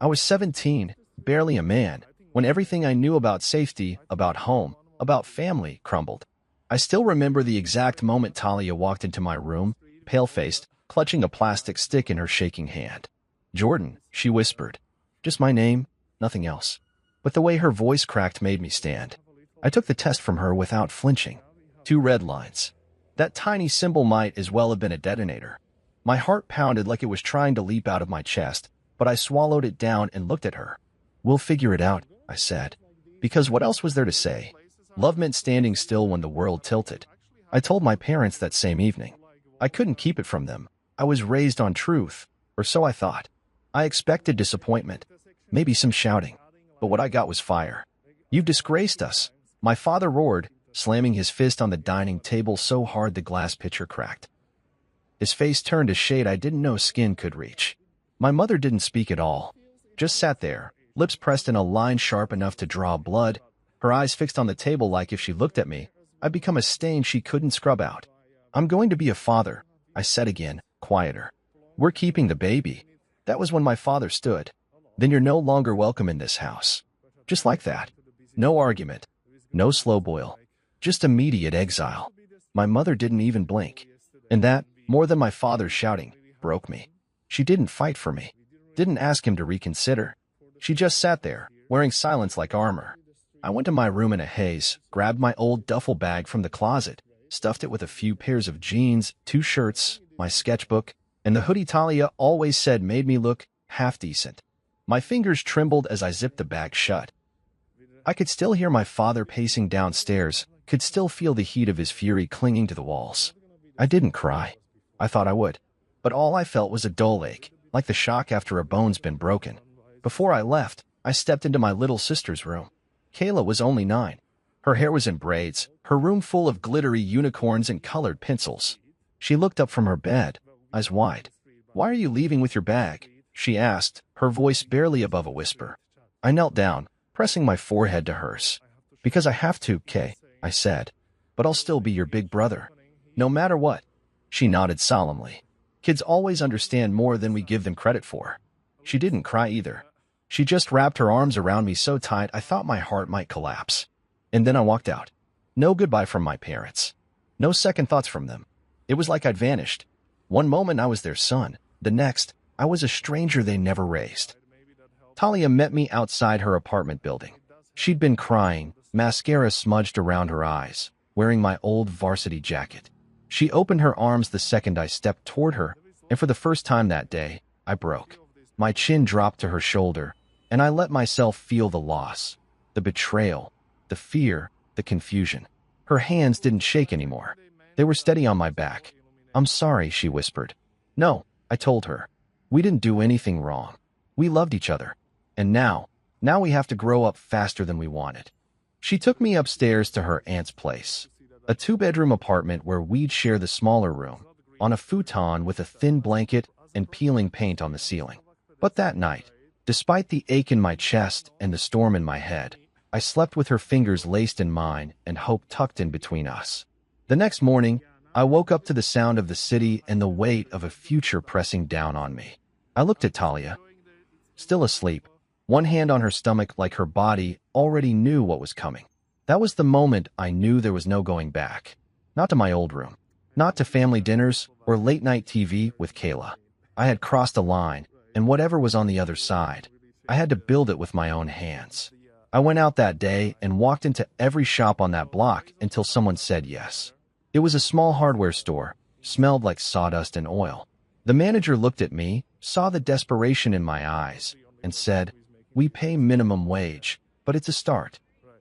I was 17, barely a man, when everything I knew about safety, about home, about family crumbled. I still remember the exact moment Talia walked into my room, pale-faced, clutching a plastic stick in her shaking hand. "Jordan," she whispered. Just my name, nothing else. But the way her voice cracked made me stand. I took the test from her without flinching. 2 red lines. That tiny symbol might as well have been a detonator. My heart pounded like it was trying to leap out of my chest, but I swallowed it down and looked at her. "We'll figure it out," I said. Because what else was there to say? Love meant standing still when the world tilted. I told my parents that same evening. I couldn't keep it from them. I was raised on truth, or so I thought. I expected disappointment, maybe some shouting, but what I got was fire. "You've disgraced us," my father roared, slamming his fist on the dining table so hard the glass pitcher cracked. His face turned a shade I didn't know skin could reach. My mother didn't speak at all, just sat there, lips pressed in a line sharp enough to draw blood, her eyes fixed on the table like if she looked at me, I'd become a stain she couldn't scrub out. "I'm going to be a father," I said again, quieter. "We're keeping the baby." That was when my father stood. "Then you're no longer welcome in this house." Just like that. No argument. No slow boil. Just immediate exile. My mother didn't even blink. And that, more than my father shouting, broke me. She didn't fight for me. Didn't ask him to reconsider. She just sat there, wearing silence like armor. I went to my room in a haze, grabbed my old duffel bag from the closet, stuffed it with a few pairs of jeans, 2 shirts, my sketchbook, and the hoodie Talia always said made me look half-decent. My fingers trembled as I zipped the bag shut. I could still hear my father pacing downstairs, could still feel the heat of his fury clinging to the walls. I didn't cry. I thought I would. But all I felt was a dull ache, like the shock after a bone's been broken. Before I left, I stepped into my little sister's room. Kayla was only 9. Her hair was in braids, her room full of glittery unicorns and colored pencils. She looked up from her bed, eyes wide. "Why are you leaving with your bag?" she asked, her voice barely above a whisper. I knelt down, pressing my forehead to hers. "Because I have to, Kay," I said. "But I'll still be your big brother. No matter what." She nodded solemnly. Kids always understand more than we give them credit for. She didn't cry either. She just wrapped her arms around me so tight I thought my heart might collapse. And then I walked out. No goodbye from my parents. No second thoughts from them. It was like I'd vanished. One moment I was their son. The next, I was a stranger they never raised. Talia met me outside her apartment building. She'd been crying, mascara smudged around her eyes, wearing my old varsity jacket. She opened her arms the second I stepped toward her, and for the first time that day, I broke. My chin dropped to her shoulder, and I let myself feel the loss, the betrayal, the fear, the confusion. Her hands didn't shake anymore. They were steady on my back. "I'm sorry," she whispered. "No," I told her. "We didn't do anything wrong. We loved each other. And now we have to grow up faster than we wanted." She took me upstairs to her aunt's place, a 2-bedroom apartment where we'd share the smaller room, on a futon with a thin blanket and peeling paint on the ceiling. But that night, despite the ache in my chest and the storm in my head, I slept with her fingers laced in mine and hope tucked in between us. The next morning, I woke up to the sound of the city and the weight of a future pressing down on me. I looked at Talia, still asleep, one hand on her stomach like her body already knew what was coming. That was the moment I knew there was no going back. Not to my old room, not to family dinners or late-night TV with Kayla. I had crossed a line, and whatever was on the other side, I had to build it with my own hands. I went out that day and walked into every shop on that block until someone said yes. It was a small hardware store, smelled like sawdust and oil. The manager looked at me, saw the desperation in my eyes, and said, "We pay minimum wage, but it's a start."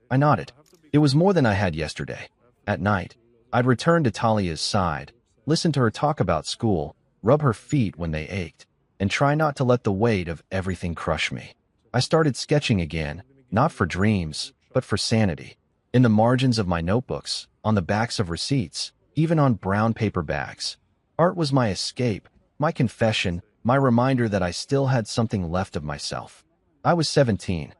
I nodded. It was more than I had yesterday. At night, I'd return to Talia's side, listen to her talk about school, rub her feet when they ached, and try not to let the weight of everything crush me. I started sketching again, not for dreams, but for sanity. In the margins of my notebooks, on the backs of receipts, even on brown paper bags. Art was my escape, my confession, my reminder that I still had something left of myself. I was 17.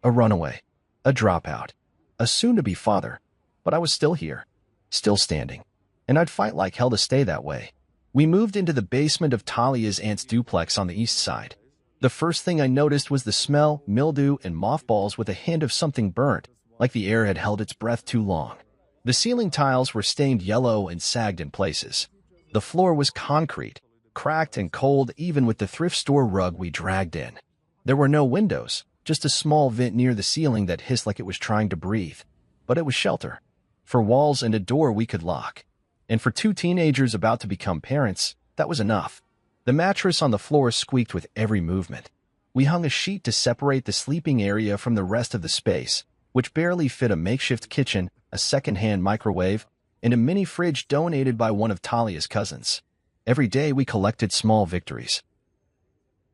A runaway, a dropout, a soon-to-be father, but I was still here, still standing, and I'd fight like hell to stay that way. We moved into the basement of Talia's aunt's duplex on the east side. The first thing I noticed was the smell, mildew, and mothballs with a hint of something burnt, like the air had held its breath too long. The ceiling tiles were stained yellow and sagged in places. The floor was concrete, cracked and cold even with the thrift store rug we dragged in. There were no windows, just a small vent near the ceiling that hissed like it was trying to breathe. But it was shelter. For walls and a door we could lock. And for two teenagers about to become parents, that was enough. The mattress on the floor squeaked with every movement. We hung a sheet to separate the sleeping area from the rest of the space, which barely fit a makeshift kitchen, a second-hand microwave, and a mini fridge donated by one of Talia's cousins. Every day we collected small victories.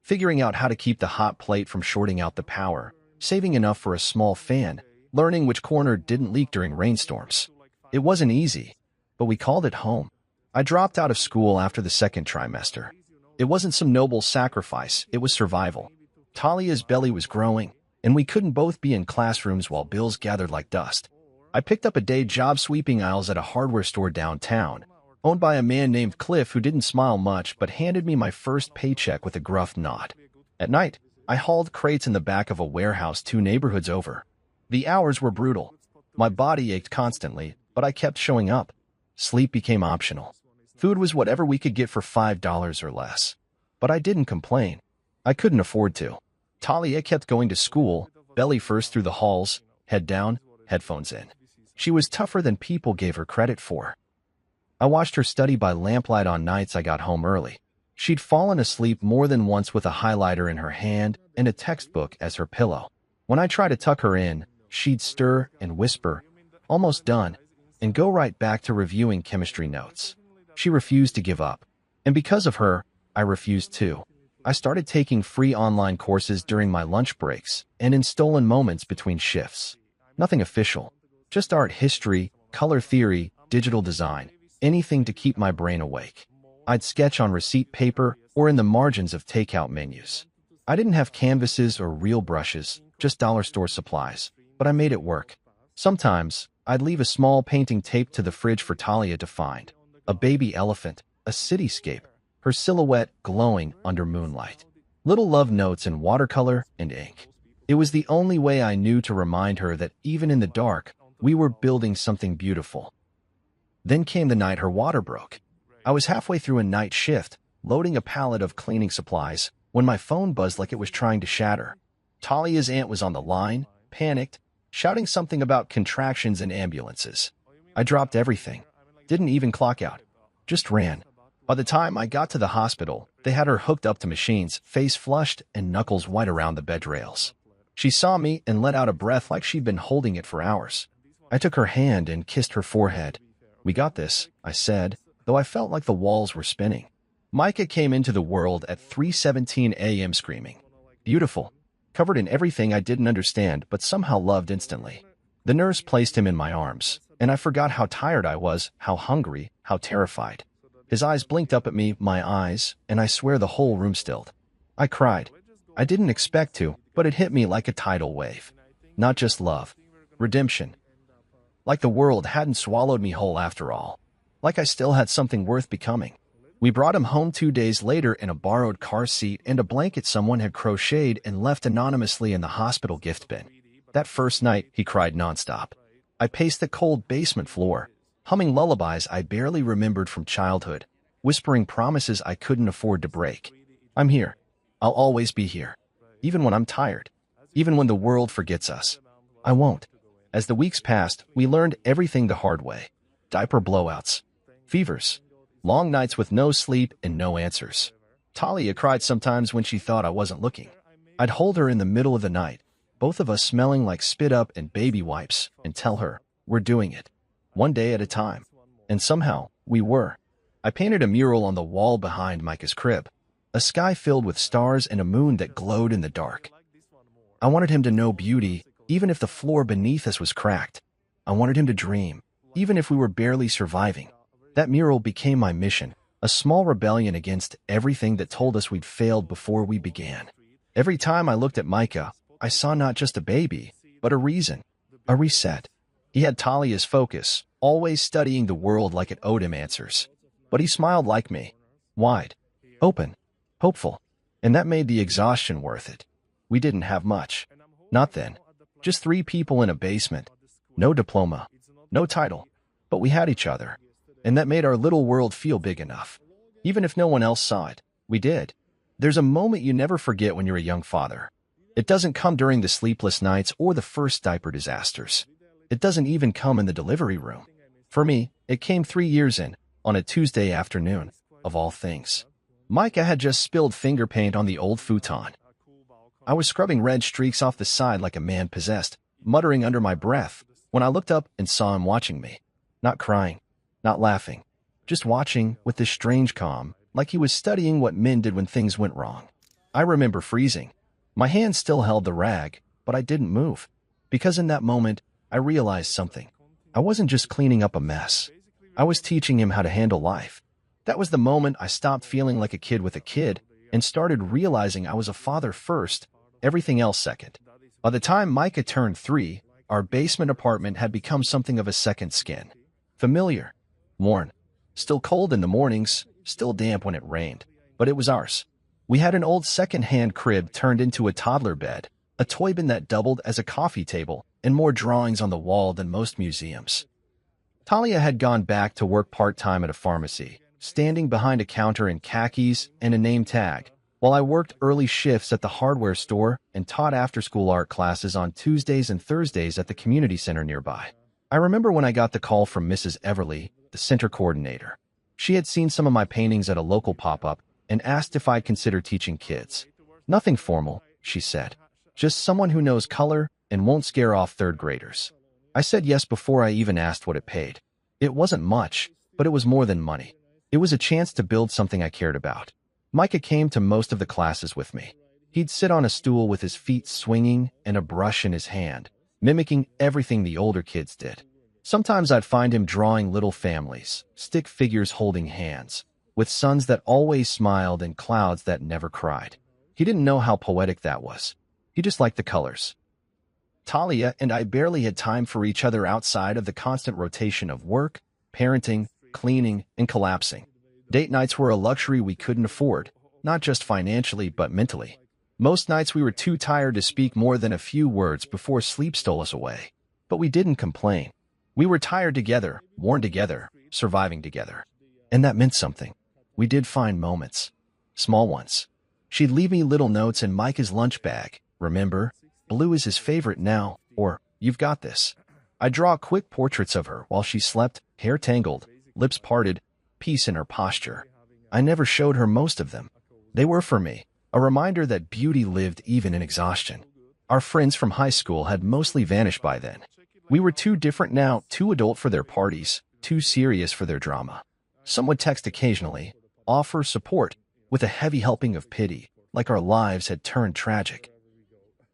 Figuring out how to keep the hot plate from shorting out the power, saving enough for a small fan, learning which corner didn't leak during rainstorms. It wasn't easy, but we called it home. I dropped out of school after the second trimester. It wasn't some noble sacrifice, it was survival. Talia's belly was growing, and we couldn't both be in classrooms while bills gathered like dust. I picked up a day job sweeping aisles at a hardware store downtown, owned by a man named Cliff who didn't smile much but handed me my first paycheck with a gruff nod. At night, I hauled crates in the back of a warehouse 2 neighborhoods over. The hours were brutal. My body ached constantly, but I kept showing up. Sleep became optional. Food was whatever we could get for $5 or less. But I didn't complain. I couldn't afford to. Talia kept going to school, belly first through the halls, head down, headphones in. She was tougher than people gave her credit for. I watched her study by lamplight on nights I got home early. She'd fallen asleep more than once with a highlighter in her hand and a textbook as her pillow. When I tried to tuck her in, she'd stir and whisper, "Almost done," and go right back to reviewing chemistry notes. She refused to give up. And because of her, I refused too. I started taking free online courses during my lunch breaks and in stolen moments between shifts. Nothing official, just art history, color theory, digital design, anything to keep my brain awake. I'd sketch on receipt paper or in the margins of takeout menus. I didn't have canvases or real brushes, just dollar store supplies, but I made it work. Sometimes, I'd leave a small painting taped to the fridge for Talia to find. A baby elephant, a cityscape, her silhouette glowing under moonlight. Little love notes in watercolor and ink. It was the only way I knew to remind her that even in the dark, we were building something beautiful. Then came the night her water broke. I was halfway through a night shift, loading a pallet of cleaning supplies, when my phone buzzed like it was trying to shatter. Talia's aunt was on the line, panicked, shouting something about contractions and ambulances. I dropped everything. Didn't even clock out. Just ran. By the time I got to the hospital, they had her hooked up to machines, face flushed and knuckles white around the bed rails. She saw me and let out a breath like she'd been holding it for hours. I took her hand and kissed her forehead. "We got this," I said, though I felt like the walls were spinning. Micah came into the world at 3:17 a.m. screaming. Beautiful. Covered in everything I didn't understand but somehow loved instantly. The nurse placed him in my arms, and I forgot how tired I was, how hungry, how terrified. His eyes blinked up at me, my eyes, and I swear the whole room stilled. I cried. I didn't expect to, but it hit me like a tidal wave. Not just love. Redemption. Like the world hadn't swallowed me whole after all. Like I still had something worth becoming. We brought him home 2 days later in a borrowed car seat and a blanket someone had crocheted and left anonymously in the hospital gift bin. That first night, he cried nonstop. I paced the cold basement floor, humming lullabies I barely remembered from childhood, whispering promises I couldn't afford to break. I'm here. I'll always be here. Even when I'm tired. Even when the world forgets us. I won't. As the weeks passed, we learned everything the hard way. Diaper blowouts. Fevers. Long nights with no sleep and no answers. Talia cried sometimes when she thought I wasn't looking. I'd hold her in the middle of the night, both of us smelling like spit up and baby wipes, and tell her, we're doing it. One day at a time. And somehow, we were. I painted a mural on the wall behind Micah's crib. A sky filled with stars and a moon that glowed in the dark. I wanted him to know beauty, even if the floor beneath us was cracked. I wanted him to dream, even if we were barely surviving. That mural became my mission, a small rebellion against everything that told us we'd failed before we began. Every time I looked at Micah, I saw not just a baby, but a reason, a reset. He had Talia's focus, always studying the world like it owed him answers. But he smiled like me, wide, open, hopeful. And that made the exhaustion worth it. We didn't have much. Not then. Just 3 people in a basement. No diploma. No title. But we had each other. And that made our little world feel big enough. Even if no one else saw it, we did. There's a moment you never forget when you're a young father. It doesn't come during the sleepless nights or the first diaper disasters. It doesn't even come in the delivery room. For me, it came 3 years in, on a Tuesday afternoon, of all things. Micah had just spilled finger paint on the old futon. I was scrubbing red streaks off the side like a man possessed, muttering under my breath, when I looked up and saw him watching me. Not crying, not laughing, just watching with this strange calm, like he was studying what men did when things went wrong. I remember freezing. My hand still held the rag, but I didn't move. Because in that moment, I realized something. I wasn't just cleaning up a mess. I was teaching him how to handle life. That was the moment I stopped feeling like a kid with a kid and started realizing I was a father first, everything else second. By the time Micah turned 3, our basement apartment had become something of a second skin. Familiar, worn, still cold in the mornings, still damp when it rained, but it was ours. We had an old second-hand crib turned into a toddler bed, a toy bin that doubled as a coffee table, and more drawings on the wall than most museums. Talia had gone back to work part-time at a pharmacy, standing behind a counter in khakis and a name tag, while I worked early shifts at the hardware store and taught after-school art classes on Tuesdays and Thursdays at the community center nearby. I remember when I got the call from Mrs. Everly, the center coordinator. She had seen some of my paintings at a local pop-up and asked if I'd consider teaching kids. Nothing formal, she said. Just someone who knows color and won't scare off third graders. I said yes before I even asked what it paid. It wasn't much, but it was more than money. It was a chance to build something I cared about. Micah came to most of the classes with me. He'd sit on a stool with his feet swinging and a brush in his hand, mimicking everything the older kids did. Sometimes I'd find him drawing little families, stick figures holding hands, with suns that always smiled and clouds that never cried. He didn't know how poetic that was. He just liked the colors. Talia and I barely had time for each other outside of the constant rotation of work, parenting, cleaning, and collapsing. Date nights were a luxury we couldn't afford, not just financially but mentally. Most nights we were too tired to speak more than a few words before sleep stole us away. But we didn't complain. We were tired together, worn together, surviving together. And that meant something. We did find moments. Small ones. She'd leave me little notes in Micah's lunch bag. Remember? Blue is his favorite now, or you've got this. I'd draw quick portraits of her while she slept, hair tangled, lips parted, peace in her posture. I never showed her most of them. They were for me, a reminder that beauty lived even in exhaustion. Our friends from high school had mostly vanished by then. We were too different now, too adult for their parties, too serious for their drama. Some would text occasionally, offer support, with a heavy helping of pity, like our lives had turned tragic.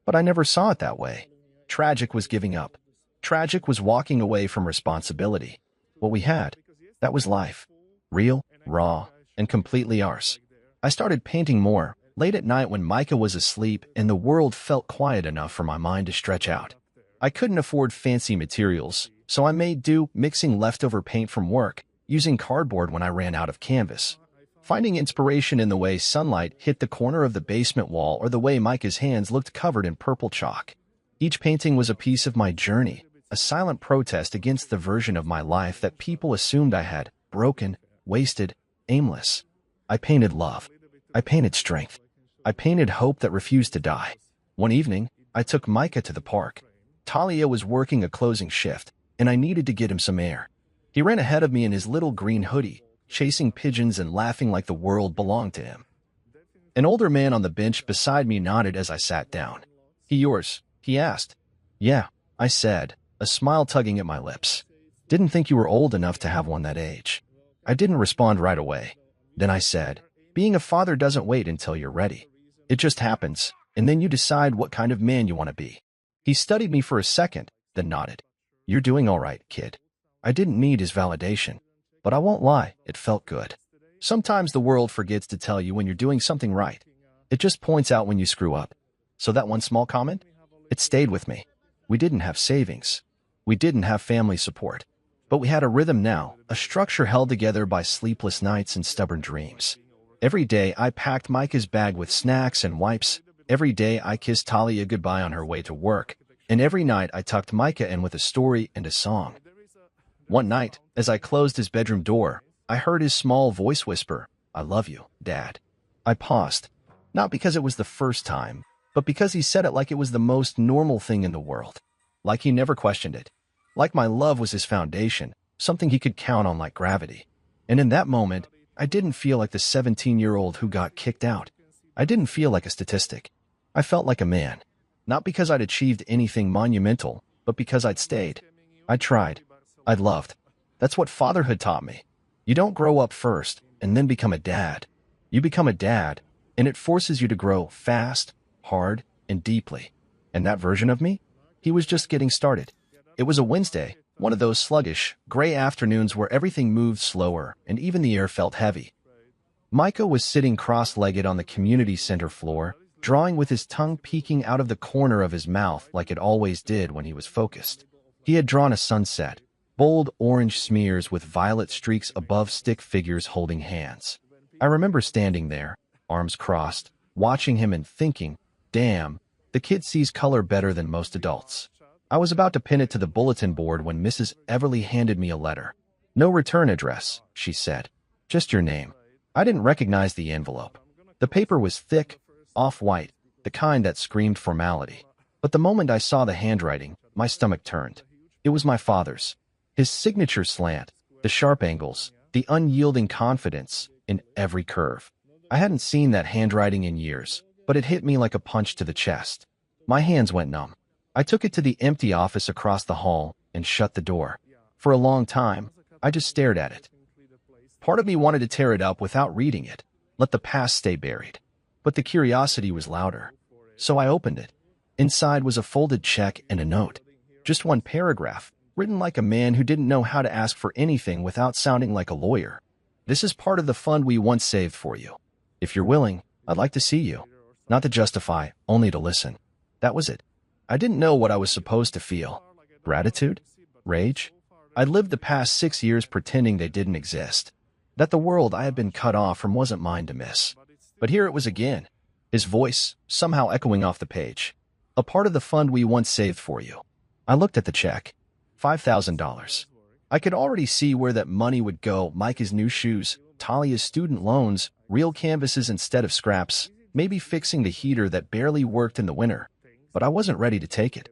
But I never saw it that way. Tragic was giving up. Tragic was walking away from responsibility. What we had, that was life. Real, raw, and completely ours. I started painting more, late at night when Micah was asleep and the world felt quiet enough for my mind to stretch out. I couldn't afford fancy materials, so I made do, mixing leftover paint from work, using cardboard when I ran out of canvas. Finding inspiration in the way sunlight hit the corner of the basement wall or the way Micah's hands looked covered in purple chalk. Each painting was a piece of my journey, a silent protest against the version of my life that people assumed I had, broken, wasted, aimless. I painted love. I painted strength. I painted hope that refused to die. One evening, I took Micah to the park. Talia was working a closing shift, and I needed to get him some air. He ran ahead of me in his little green hoodie, chasing pigeons and laughing like the world belonged to him. An older man on the bench beside me nodded as I sat down. "He yours?" he asked. "Yeah," I said, a smile tugging at my lips. "Didn't think you were old enough to have one that age." I didn't respond right away. Then I said, "Being a father doesn't wait until you're ready. It just happens, and then you decide what kind of man you want to be." He studied me for a second, then nodded. "You're doing all right, kid." I didn't need his validation, but I won't lie, it felt good. Sometimes the world forgets to tell you when you're doing something right. It just points out when you screw up. So that one small comment? It stayed with me. We didn't have savings. We didn't have family support. But we had a rhythm now, a structure held together by sleepless nights and stubborn dreams. Every day I packed Micah's bag with snacks and wipes. Every day I kissed Talia goodbye on her way to work. And every night I tucked Micah in with a story and a song. One night, as I closed his bedroom door, I heard his small voice whisper, "I love you, Dad." I paused, not because it was the first time, but because he said it like it was the most normal thing in the world. Like he never questioned it. Like my love was his foundation, something he could count on like gravity. And in that moment, I didn't feel like the 17-year-old who got kicked out. I didn't feel like a statistic. I felt like a man. Not because I'd achieved anything monumental, but because I'd stayed. I tried. I'd loved. That's what fatherhood taught me. You don't grow up first and then become a dad. You become a dad, and it forces you to grow fast, hard, and deeply. And that version of me? He was just getting started. It was a Wednesday, one of those sluggish, gray afternoons where everything moved slower and even the air felt heavy. Micah was sitting cross-legged on the community center floor, drawing with his tongue peeking out of the corner of his mouth like it always did when he was focused. He had drawn a sunset, bold orange smears with violet streaks above stick figures holding hands. I remember standing there, arms crossed, watching him and thinking, damn, the kid sees color better than most adults. I was about to pin it to the bulletin board when Mrs. Everly handed me a letter. "No return address," she said. "Just your name." I didn't recognize the envelope. The paper was thick, off-white, the kind that screamed formality. But the moment I saw the handwriting, my stomach turned. It was my father's. His signature slant, the sharp angles, the unyielding confidence in every curve. I hadn't seen that handwriting in years, but it hit me like a punch to the chest. My hands went numb. I took it to the empty office across the hall and shut the door. For a long time, I just stared at it. Part of me wanted to tear it up without reading it, let the past stay buried. But the curiosity was louder. So I opened it. Inside was a folded check and a note. Just one paragraph, written like a man who didn't know how to ask for anything without sounding like a lawyer. "This is part of the fund we once saved for you. If you're willing, I'd like to see you. Not to justify, only to listen." That was it. I didn't know what I was supposed to feel. Gratitude? Rage? I'd lived the past 6 years pretending they didn't exist. That the world I had been cut off from wasn't mine to miss. But here it was again. His voice, somehow echoing off the page. "A part of the fund we once saved for you." I looked at the check. $5,000. I could already see where that money would go. Micah's new shoes, Talia's student loans, real canvases instead of scraps, maybe fixing the heater that barely worked in the winter. But I wasn't ready to take it.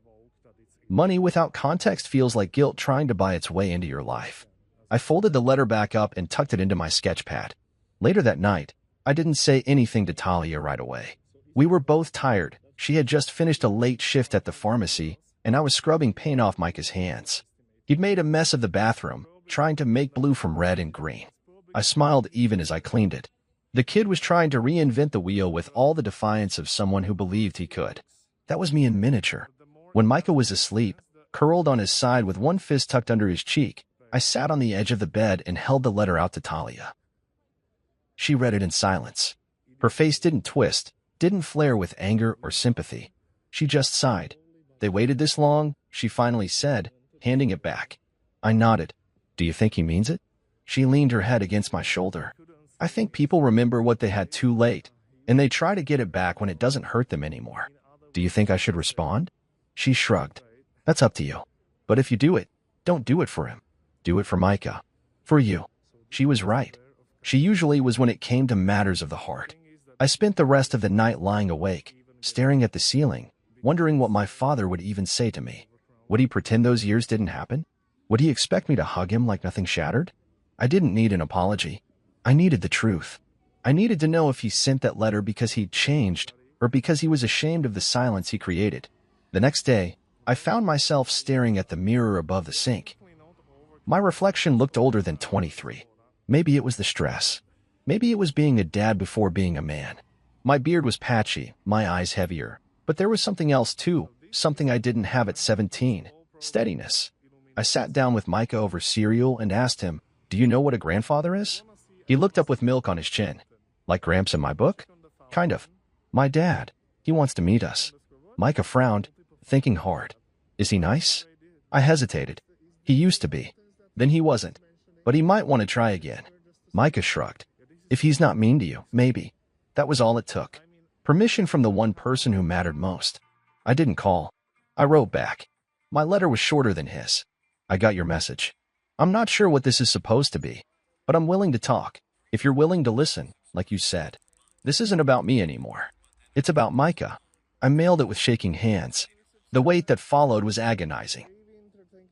Money without context feels like guilt trying to buy its way into your life. I folded the letter back up and tucked it into my sketch pad. Later that night, I didn't say anything to Talia right away. We were both tired. She had just finished a late shift at the pharmacy, and I was scrubbing paint off Micah's hands. He'd made a mess of the bathroom, trying to make blue from red and green. I smiled even as I cleaned it. The kid was trying to reinvent the wheel with all the defiance of someone who believed he could. That was me in miniature. When Micah was asleep, curled on his side with one fist tucked under his cheek, I sat on the edge of the bed and held the letter out to Talia. She read it in silence. Her face didn't twist, didn't flare with anger or sympathy. She just sighed. "They waited this long?" she finally said, handing it back. I nodded. "Do you think he means it?" She leaned her head against my shoulder. "I think people remember what they had too late, and they try to get it back when it doesn't hurt them anymore. Do you think I should respond?" She shrugged. "That's up to you. But if you do it, don't do it for him. Do it for Micah. For you." She was right. She usually was when it came to matters of the heart. I spent the rest of the night lying awake, staring at the ceiling, wondering what my father would even say to me. Would he pretend those years didn't happen? Would he expect me to hug him like nothing shattered? I didn't need an apology. I needed the truth. I needed to know if he sent that letter because he'd changed or because he was ashamed of the silence he created. The next day, I found myself staring at the mirror above the sink. My reflection looked older than 23. Maybe it was the stress. Maybe it was being a dad before being a man. My beard was patchy, my eyes heavier. But there was something else too, something I didn't have at 17. Steadiness. I sat down with Micah over cereal and asked him, "Do you know what a grandfather is?" He looked up with milk on his chin. "Like Gramps in my book?" "Kind of." "My dad. He wants to meet us." Micah frowned, thinking hard. "Is he nice?" I hesitated. "He used to be. Then he wasn't. But he might want to try again." Micah shrugged. If he's not mean to you, maybe. That was all it took. Permission from the one person who mattered most. I didn't call. I wrote back. My letter was shorter than his. I got your message. I'm not sure what this is supposed to be, but I'm willing to talk. If you're willing to listen, like you said. This isn't about me anymore. It's about Micah. I mailed it with shaking hands. The wait that followed was agonizing.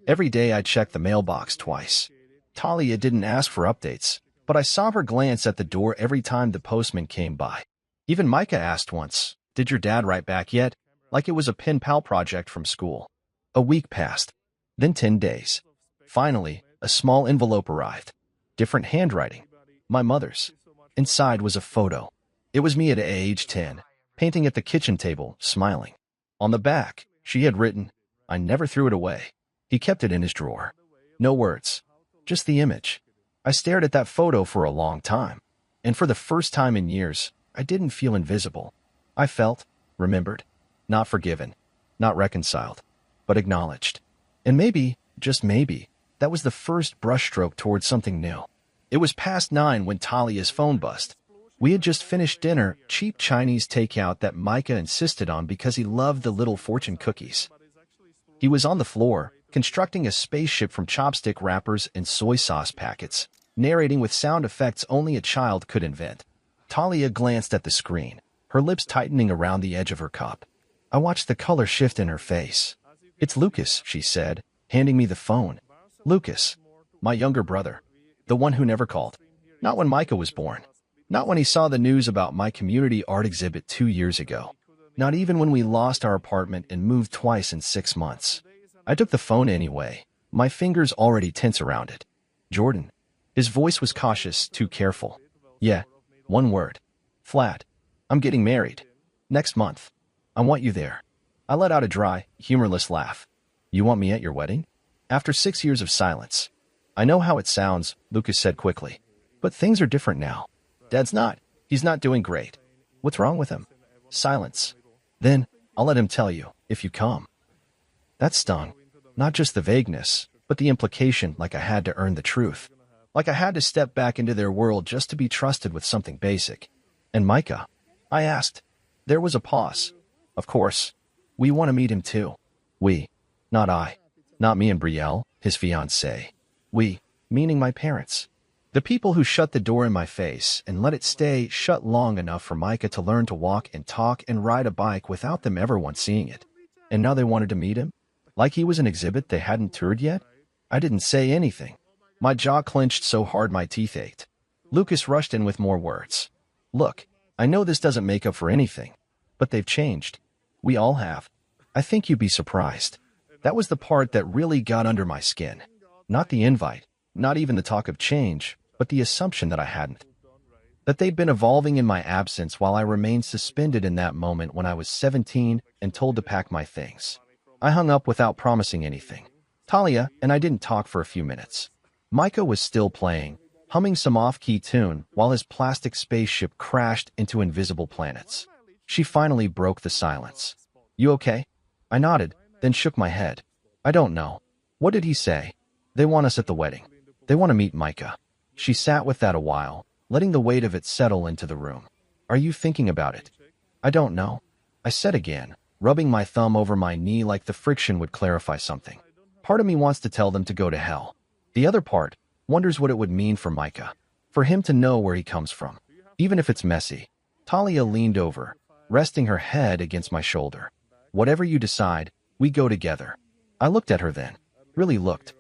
Every day I checked the mailbox twice. Talia didn't ask for updates, but I saw her glance at the door every time the postman came by. Even Micah asked once, "Did your dad write back yet?" Like it was a pen pal project from school. A week passed, then 10 days. Finally, a small envelope arrived. Different handwriting. My mother's. Inside was a photo. It was me at age 10, painting at the kitchen table, smiling. On the back, she had written, "I never threw it away." He kept it in his drawer. No words, just the image. I stared at that photo for a long time, and for the first time in years, I didn't feel invisible. I felt, remembered, not forgiven, not reconciled, but acknowledged. And maybe, just maybe, that was the first brushstroke towards something new. It was past 9 when Talia's phone buzzed. We had just finished dinner, cheap Chinese takeout that Micah insisted on because he loved the little fortune cookies. He was on the floor, constructing a spaceship from chopstick wrappers and soy sauce packets, narrating with sound effects only a child could invent. Talia glanced at the screen, her lips tightening around the edge of her cup. I watched the color shift in her face. "It's Lucas," she said, handing me the phone. "Lucas, my younger brother, the one who never called. Not when Micah was born. Not when he saw the news about my community art exhibit 2 years ago. Not even when we lost our apartment and moved twice in 6 months. I took the phone anyway, my fingers already tense around it. "Jordan." His voice was cautious, too careful. "Yeah, one word. Flat. I'm getting married. Next month. I want you there." I let out a dry, humorless laugh. "You want me at your wedding?" After 6 years of silence. "I know how it sounds," Lucas said quickly. "But things are different now. Dad's not. He's not doing great." "What's wrong with him?" Silence. "Then, I'll let him tell you, if you come." That stung. Not just the vagueness, but the implication, like I had to earn the truth. Like I had to step back into their world just to be trusted with something basic. "And Micah?" I asked. There was a pause. "Of course. We want to meet him too." "We." Not I. Not me and Brielle, his fiancée. "We," meaning my parents. The people who shut the door in my face and let it stay shut long enough for Micah to learn to walk and talk and ride a bike without them ever once seeing it. And now they wanted to meet him? Like he was an exhibit they hadn't toured yet? I didn't say anything. My jaw clenched so hard my teeth ached. Lucas rushed in with more words. "Look, I know this doesn't make up for anything, but they've changed. We all have. I think you'd be surprised." That was the part that really got under my skin. Not the invite, not even the talk of change, but the assumption that I hadn't. That they'd been evolving in my absence while I remained suspended in that moment when I was 17 and told to pack my things. I hung up without promising anything. Talia and I didn't talk for a few minutes. Micah was still playing, humming some off-key tune while his plastic spaceship crashed into invisible planets. She finally broke the silence. "You okay?" I nodded, then shook my head. "I don't know. What did he say?" "They want us at the wedding. They want to meet Micah." She sat with that a while, letting the weight of it settle into the room. "Are you thinking about it?" "I don't know," I said again, rubbing my thumb over my knee like the friction would clarify something. Part of me wants to tell them to go to hell. The other part wonders what it would mean for Micah, for him to know where he comes from, even if it's messy. Talia leaned over, resting her head against my shoulder. "Whatever you decide, we go together." I looked at her then, really looked.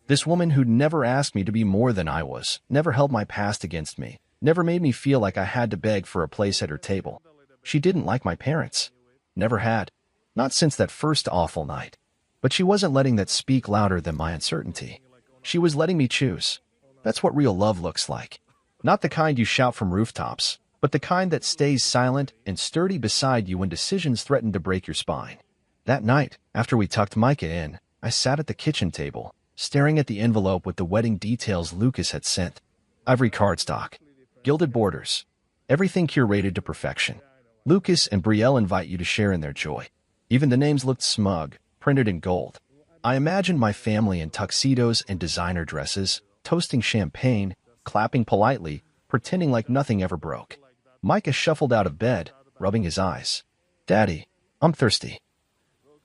This woman who'd never asked me to be more than I was, never held my past against me, never made me feel like I had to beg for a place at her table. She didn't like my parents. Never had. Not since that first awful night. But she wasn't letting that speak louder than my uncertainty. She was letting me choose. That's what real love looks like. Not the kind you shout from rooftops, but the kind that stays silent and sturdy beside you when decisions threaten to break your spine. That night, after we tucked Micah in, I sat at the kitchen table, staring at the envelope with the wedding details Lucas had sent. Ivory cardstock, gilded borders, everything curated to perfection. Lucas and Brielle invite you to share in their joy. Even the names looked smug, printed in gold. I imagined my family in tuxedos and designer dresses, toasting champagne, clapping politely, pretending like nothing ever broke. Micah shuffled out of bed, rubbing his eyes. Daddy, I'm thirsty.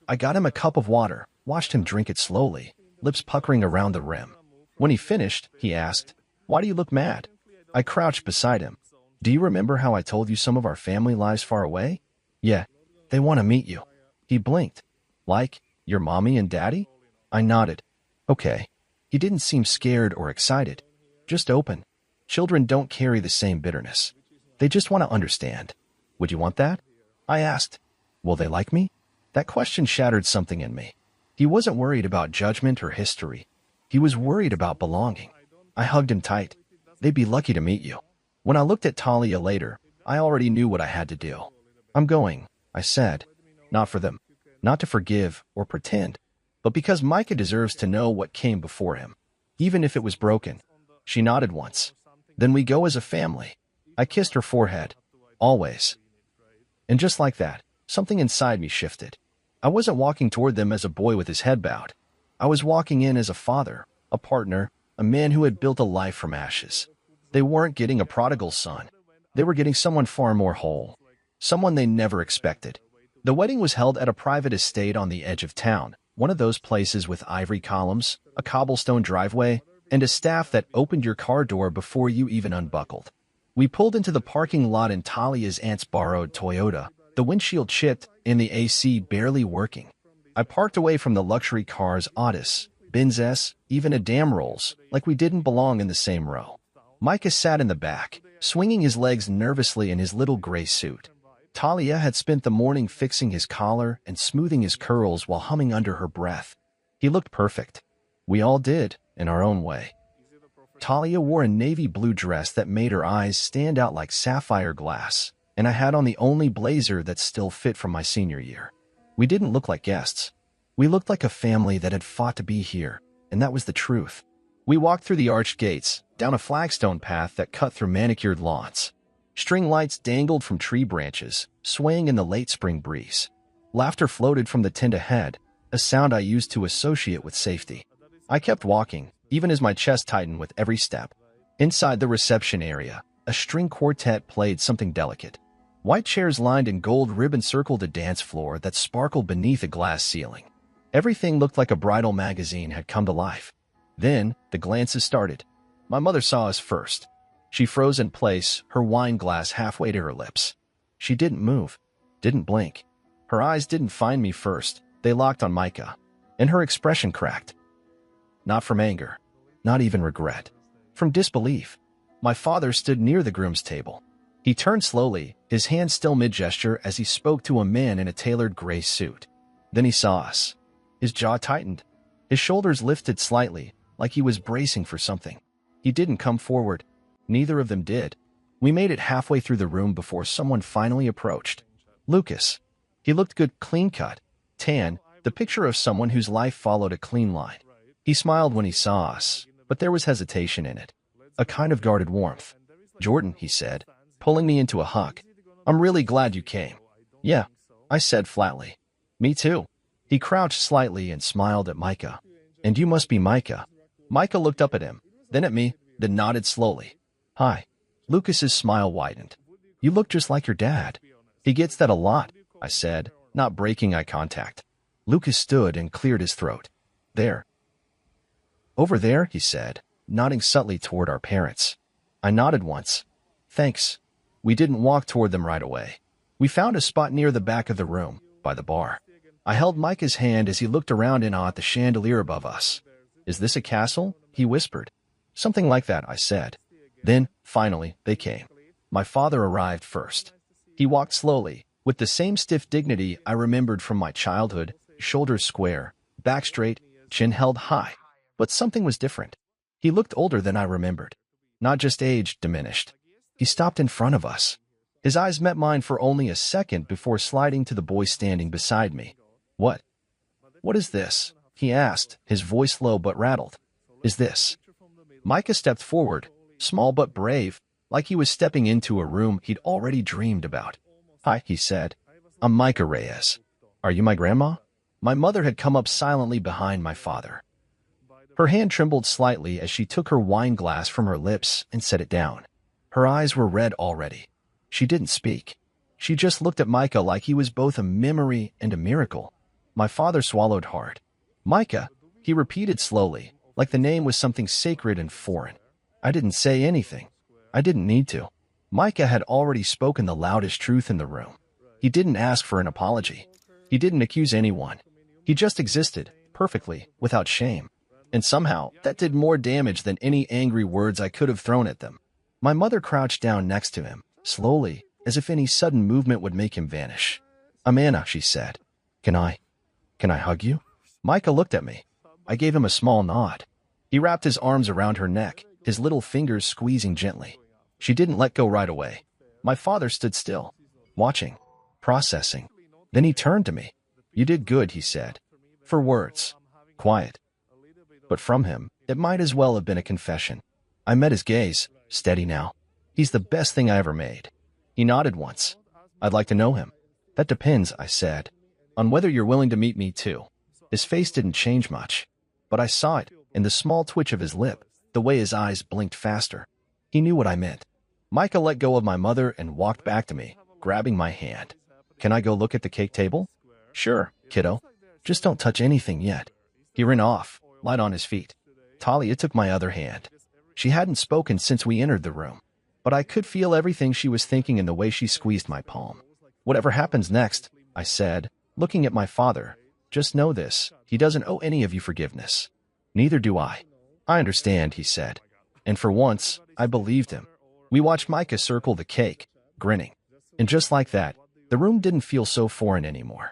I got him a cup of water, watched him drink it slowly, lips puckering around the rim. When he finished, he asked, Why do you look mad? I crouched beside him. Do you remember how I told you some of our family lives far away? Yeah, they want to meet you. He blinked. Like, your mommy and daddy? I nodded. Okay. He didn't seem scared or excited. Just open. Children don't carry the same bitterness. They just want to understand. Would you want that? I asked. Will they like me? That question shattered something in me. He wasn't worried about judgment or history. He was worried about belonging. I hugged him tight. They'd be lucky to meet you. When I looked at Talia later, I already knew what I had to do. I'm going, I said. Not for them. Not to forgive or pretend, but because Micah deserves to know what came before him, even if it was broken. She nodded once. Then we go as a family. I kissed her forehead. Always. And just like that, something inside me shifted. I wasn't walking toward them as a boy with his head bowed. I was walking in as a father, a partner, a man who had built a life from ashes. They weren't getting a prodigal son. They were getting someone far more whole. Someone they never expected. The wedding was held at a private estate on the edge of town, one of those places with ivory columns, a cobblestone driveway, and a staff that opened your car door before you even unbuckled. We pulled into the parking lot in Talia's aunt's borrowed Toyota, the windshield chipped and the AC barely working. I parked away from the luxury cars Otis, Benz S, even a Dam Rolls, like we didn't belong in the same row. Micah sat in the back, swinging his legs nervously in his little gray suit. Talia had spent the morning fixing his collar and smoothing his curls while humming under her breath. He looked perfect. We all did, in our own way. Talia wore a navy blue dress that made her eyes stand out like sapphire glass, and I had on the only blazer that still fit from my senior year. We didn't look like guests. We looked like a family that had fought to be here, and that was the truth. We walked through the arched gates, down a flagstone path that cut through manicured lawns. String lights dangled from tree branches, swaying in the late spring breeze. Laughter floated from the tent ahead, a sound I used to associate with safety. I kept walking, even as my chest tightened with every step. Inside the reception area, a string quartet played something delicate. White chairs lined in gold ribbon circled a dance floor that sparkled beneath a glass ceiling. Everything looked like a bridal magazine had come to life. Then, the glances started. My mother saw us first. She froze in place, her wine glass halfway to her lips. She didn't move, didn't blink. Her eyes didn't find me first. They locked on Micah, and her expression cracked. Not from anger, not even regret. From disbelief. My father stood near the groom's table. He turned slowly, his hand still mid-gesture as he spoke to a man in a tailored gray suit. Then he saw us. His jaw tightened. His shoulders lifted slightly, like he was bracing for something. He didn't come forward. Neither of them did. We made it halfway through the room before someone finally approached. Lucas. He looked good, clean-cut, tan, the picture of someone whose life followed a clean line. He smiled when he saw us, but there was hesitation in it. A kind of guarded warmth. Jordan, he said, pulling me into a hug. I'm really glad you came. Yeah, I said flatly. Me too. He crouched slightly and smiled at Micah. And you must be Micah. Micah looked up at him, then at me, then nodded slowly. Hi. Lucas's smile widened. You look just like your dad. He gets that a lot, I said, not breaking eye contact. Lucas stood and cleared his throat. There. Over there, he said, nodding subtly toward our parents. I nodded once. Thanks. We didn't walk toward them right away. We found a spot near the back of the room, by the bar. I held Micah's hand as he looked around in awe at the chandelier above us. Is this a castle? He whispered. Something like that, I said. Then, finally, they came. My father arrived first. He walked slowly, with the same stiff dignity I remembered from my childhood, shoulders square, back straight, chin held high. But something was different. He looked older than I remembered. Not just age diminished. He stopped in front of us. His eyes met mine for only a second before sliding to the boy standing beside me. What? What is this? He asked, his voice low but rattled. Is this? Micah stepped forward, small but brave, like he was stepping into a room he'd already dreamed about. Hi, he said. I'm Micah Reyes. Are you my grandma? My mother had come up silently behind my father. Her hand trembled slightly as she took her wine glass from her lips and set it down. Her eyes were red already. She didn't speak. She just looked at Micah like he was both a memory and a miracle. My father swallowed hard. Micah, he repeated slowly, like the name was something sacred and foreign. I didn't say anything. I didn't need to. Micah had already spoken the loudest truth in the room. He didn't ask for an apology. He didn't accuse anyone. He just existed, perfectly, without shame. And somehow, that did more damage than any angry words I could have thrown at them. My mother crouched down next to him, slowly, as if any sudden movement would make him vanish. Amanda, she said, Can I hug you? Micah looked at me. I gave him a small nod. He wrapped his arms around her neck, his little fingers squeezing gently. She didn't let go right away. My father stood still, watching, processing. Then he turned to me. You did good, he said. For words. Quiet. But from him, it might as well have been a confession. I met his gaze, steady now. He's the best thing I ever made. He nodded once. I'd like to know him. That depends, I said, on whether you're willing to meet me too. His face didn't change much, but I saw it in the small twitch of his lip, the way his eyes blinked faster. He knew what I meant. Micah let go of my mother and walked back to me, grabbing my hand. Can I go look at the cake table? Sure, kiddo. Just don't touch anything yet. He ran off, light on his feet. Talia took my other hand. She hadn't spoken since we entered the room, but I could feel everything she was thinking in the way she squeezed my palm. Whatever happens next, I said, looking at my father, just know this, he doesn't owe any of you forgiveness. Neither do I. I understand, he said. And for once, I believed him. We watched Micah circle the cake, grinning. And just like that, the room didn't feel so foreign anymore.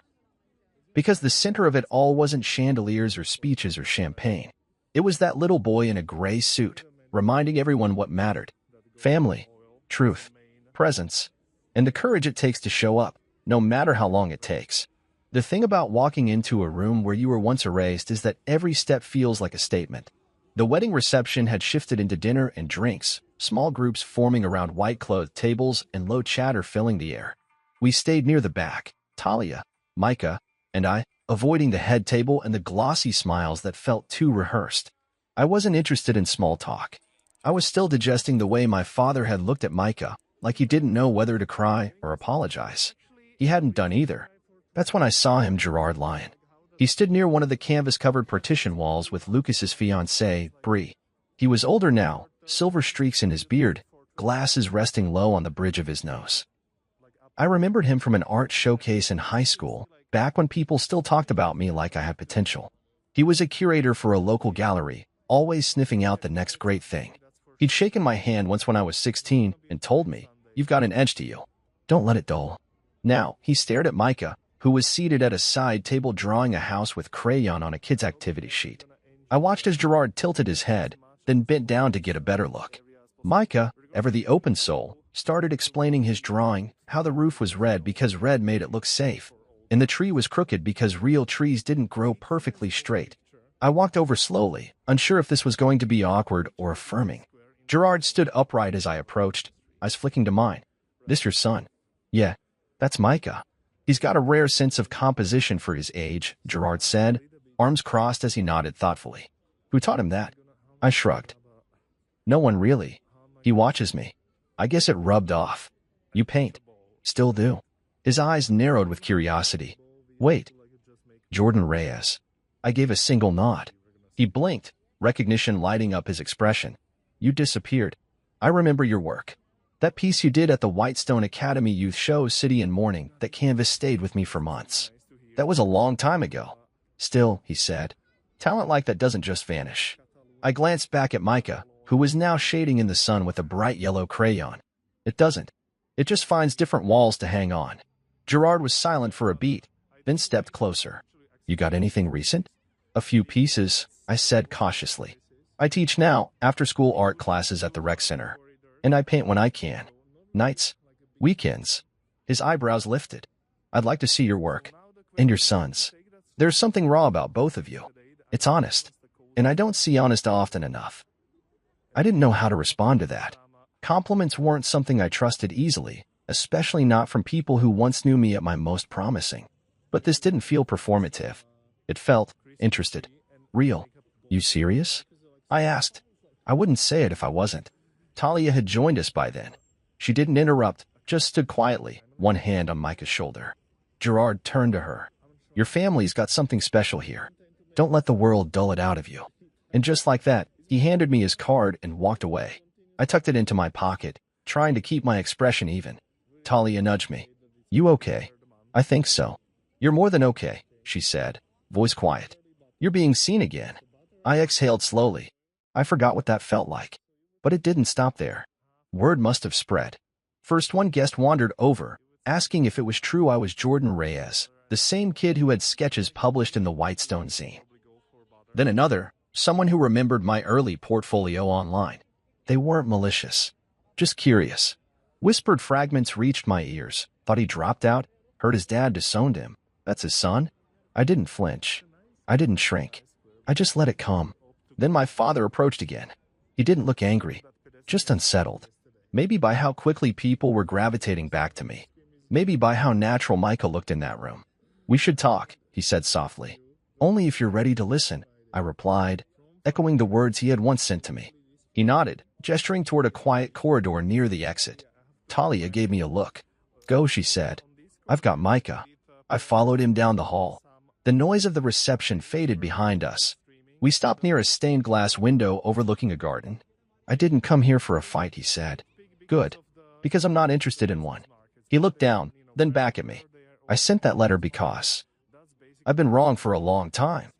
Because the center of it all wasn't chandeliers or speeches or champagne. It was that little boy in a gray suit, reminding everyone what mattered. Family, truth, presence, and the courage it takes to show up, no matter how long it takes. The thing about walking into a room where you were once erased is that every step feels like a statement. The wedding reception had shifted into dinner and drinks, small groups forming around white-clothed tables and low chatter filling the air. We stayed near the back, Talia, Micah, and I, avoiding the head table and the glossy smiles that felt too rehearsed. I wasn't interested in small talk. I was still digesting the way my father had looked at Micah, like he didn't know whether to cry or apologize. He hadn't done either. That's when I saw him, Gerard Lyon. He stood near one of the canvas-covered partition walls with Lucas's fiancée, Bree. He was older now, silver streaks in his beard, glasses resting low on the bridge of his nose. I remembered him from an art showcase in high school, back when people still talked about me like I had potential. He was a curator for a local gallery, always sniffing out the next great thing. He'd shaken my hand once when I was 16 and told me, "You've got an edge to you. Don't let it dull." Now, he stared at Micah, who was seated at a side table drawing a house with crayon on a kid's activity sheet. I watched as Gerard tilted his head, then bent down to get a better look. Micah, ever the open soul, started explaining his drawing, how the roof was red because red made it look safe, and the tree was crooked because real trees didn't grow perfectly straight. I walked over slowly, unsure if this was going to be awkward or affirming. Gerard stood upright as I approached, eyes flicking to mine. "This your son?" "Yeah, that's Micah. He's got a rare sense of composition for his age," Gerard said, arms crossed as he nodded thoughtfully. "Who taught him that?" I shrugged. "No one really. He watches me. I guess it rubbed off." "You paint?" "Still do." His eyes narrowed with curiosity. "Wait." "Jordan Reyes." I gave a single nod. He blinked, recognition lighting up his expression. "You disappeared. I remember your work. That piece you did at the Whitestone Academy Youth Show City in Mourning, that canvas stayed with me for months. That was a long time ago." "Still," he said, "talent like that doesn't just vanish." I glanced back at Micah, who was now shading in the sun with a bright yellow crayon. "It doesn't. It just finds different walls to hang on." Gerard was silent for a beat, then stepped closer. "You got anything recent?" "A few pieces," I said cautiously. "I teach now, after-school art classes at the rec center. And I paint when I can. Nights, weekends." His eyebrows lifted. "I'd like to see your work. And your son's. There's something raw about both of you. It's honest. And I don't see honest often enough." I didn't know how to respond to that. Compliments weren't something I trusted easily, especially not from people who once knew me at my most promising. But this didn't feel performative. It felt interested. Real. "You serious?" I asked. I wouldn't say it if I wasn't. Talia had joined us by then. She didn't interrupt, just stood quietly, one hand on Micah's shoulder. Gerard turned to her. Your family's got something special here. Don't let the world dull it out of you. And just like that, he handed me his card and walked away. I tucked it into my pocket, trying to keep my expression even. Talia nudged me. You okay? I think so. You're more than okay, she said, voice quiet. You're being seen again. I exhaled slowly. I forgot what that felt like. But it didn't stop there. Word must have spread. First, one guest wandered over, asking if it was true I was Jordan Reyes, the same kid who had sketches published in the Whitestone zine. Then another, someone who remembered my early portfolio online. They weren't malicious, just curious. Whispered fragments reached my ears. Thought he dropped out, heard his dad disowned him. That's his son? I didn't flinch. I didn't shrink. I just let it come. Then my father approached again. He didn't look angry, just unsettled. Maybe by how quickly people were gravitating back to me. Maybe by how natural Micah looked in that room. We should talk, he said softly. Only if you're ready to listen, I replied, echoing the words he had once sent to me. He nodded, gesturing toward a quiet corridor near the exit. Talia gave me a look. Go, she said. I've got Micah. I followed him down the hall. The noise of the reception faded behind us. We stopped near a stained glass window overlooking a garden. I didn't come here for a fight, he said. Good, because I'm not interested in one. He looked down, then back at me. I sent that letter because I've been wrong for a long time.